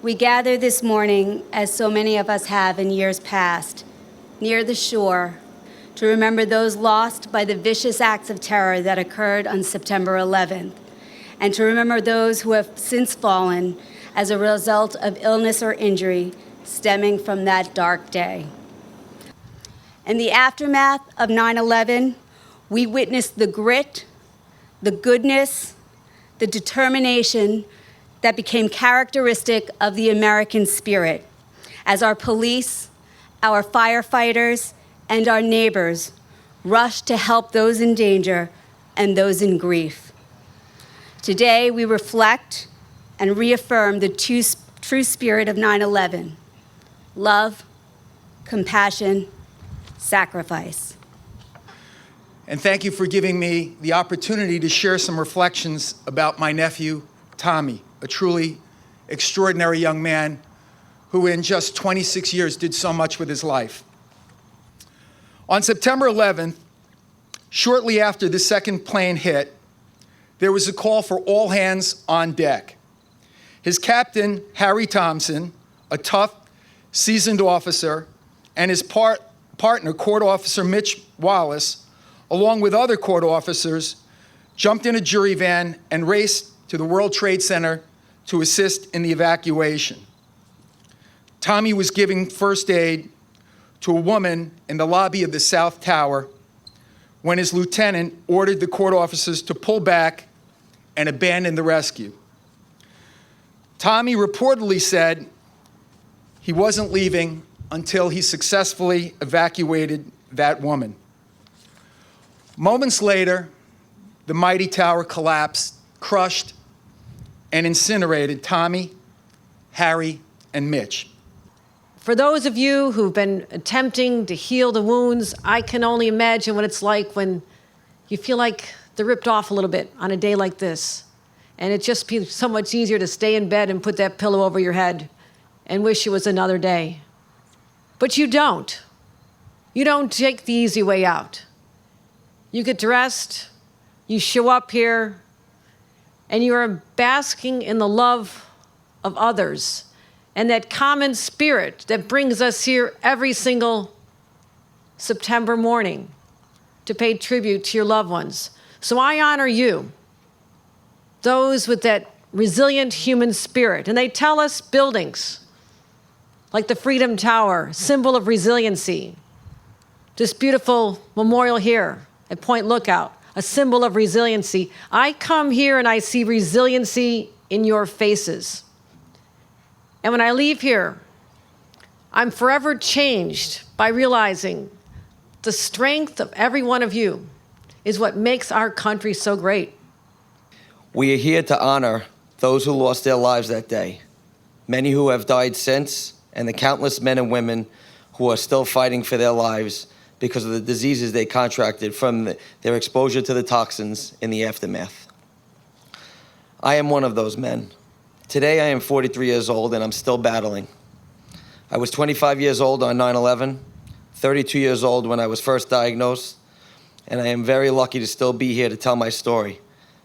We gather this morning, as so many of us have in years past, near the shore, to remember those lost by the vicious acts of terror that occurred on September 11th, and to remember those who have since fallen as a result of illness or injury stemming from that dark day. In the aftermath of 9/11, we witnessed the grit, the goodness, the determination that became characteristic of the American spirit as our police, our firefighters, and our neighbors rushed to help those in danger and those in grief. Today, we reflect and reaffirm the true spirit of 9/11: love, compassion, sacrifice. And thank you for giving me the opportunity to share some reflections about my nephew, Tommy, a truly extraordinary young man who in just 26 years did so much with his life. On September 11th, shortly after the second plane hit, there was a call for all hands on deck. His captain, Harry Thompson, a tough, seasoned officer, and his partner, Court Officer Mitch Wallace, along with other court officers, jumped in a jury van and raced to the World Trade Center to assist in the evacuation. Tommy was giving first aid to a woman in the lobby of the South Tower when his lieutenant ordered the court officers to pull back and abandon the rescue. Tommy reportedly said he wasn't leaving until he successfully evacuated that woman. Moments later, the mighty tower collapsed, crushed, and incinerated Tommy, Harry, and Mitch. For those of you who've been attempting to heal the wounds, I can only imagine what it's like when you feel like they're ripped off a little bit on a day like this. And it just be so much easier to stay in bed and put that pillow over your head and wish it was another day. But you don't. You don't take the easy way out. You get dressed, you show up here, and you are basking in the love of others and that common spirit that brings us here every single September morning to pay tribute to your loved ones. So I honor you, those with that resilient human spirit. And they tell us buildings like the Freedom Tower, symbol of resiliency, this beautiful memorial here at Point Lookout, a symbol of resiliency. I come here and I see resiliency in your faces. And when I leave here, I'm forever changed by realizing the strength of every one of you is what makes our country so great. We are here to honor those who lost their lives that day, many who have died since, and the countless men and women who are still fighting for their lives because of the diseases they contracted from their exposure to the toxins in the aftermath. I am one of those men. Today I am 43 years old and I'm still battling. I was 25 years old on 9/11, 32 years old when I was first diagnosed, and I am very lucky to still be here to tell my story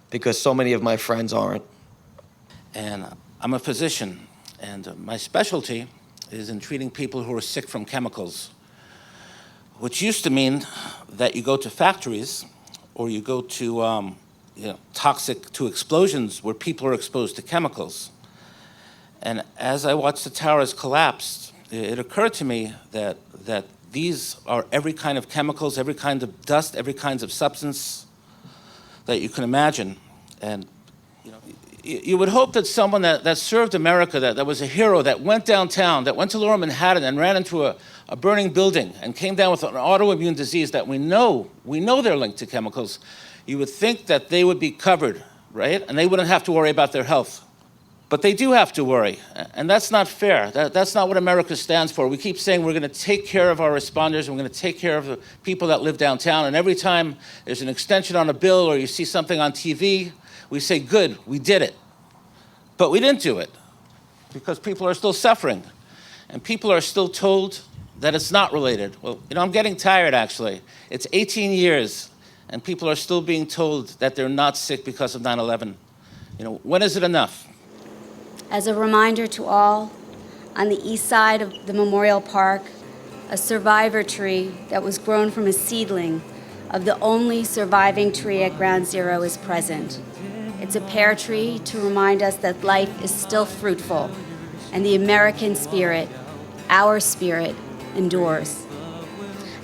because so many of my friends aren't. And I'm a physician, and my specialty is in treating people who are sick from chemicals, which used to mean that you go to factories or you go to toxic to explosions where people are exposed to chemicals. And as I watched the towers collapse, it occurred to me that these are every kind of chemicals, every kind of dust, every kind of substance that you can imagine. And you would hope that someone that served America, that was a hero, that went downtown, that went to Lower Manhattan and ran into a burning building and came down with an autoimmune disease that we know they're linked to chemicals, you would think that they would be covered, right? And they wouldn't have to worry about their health. But they do have to worry, and that's not fair. That's not what America stands for. We keep saying we're going to take care of our responders, and we're going to take care of the people that live downtown, and every time there's an extension on a bill or you see something on TV, we say, good, we did it. But we didn't do it because people are still suffering, and people are still told that it's not related. Well, I'm getting tired, actually. It's 18 years, and people are still being told that they're not sick because of 9/11. When is it enough? As a reminder to all, on the east side of the Memorial Park, a survivor tree that was grown from a seedling of the only surviving tree at Ground Zero is present. It's a pear tree to remind us that life is still fruitful and the American spirit, our spirit, endures.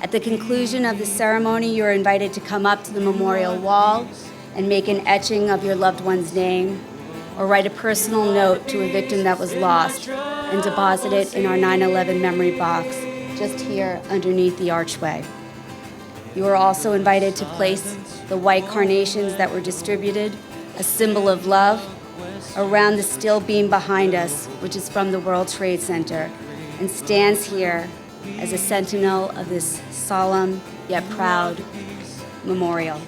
At the conclusion of the ceremony, you're invited to come up to the memorial wall and make an etching of your loved one's name, or write a personal note to a victim that was lost and deposit it in our 9/11 memory box, just here underneath the archway. You are also invited to place the white carnations that were distributed, a symbol of love, around the steel beam behind us, which is from the World Trade Center, and stands here as a sentinel of this solemn yet proud memorial.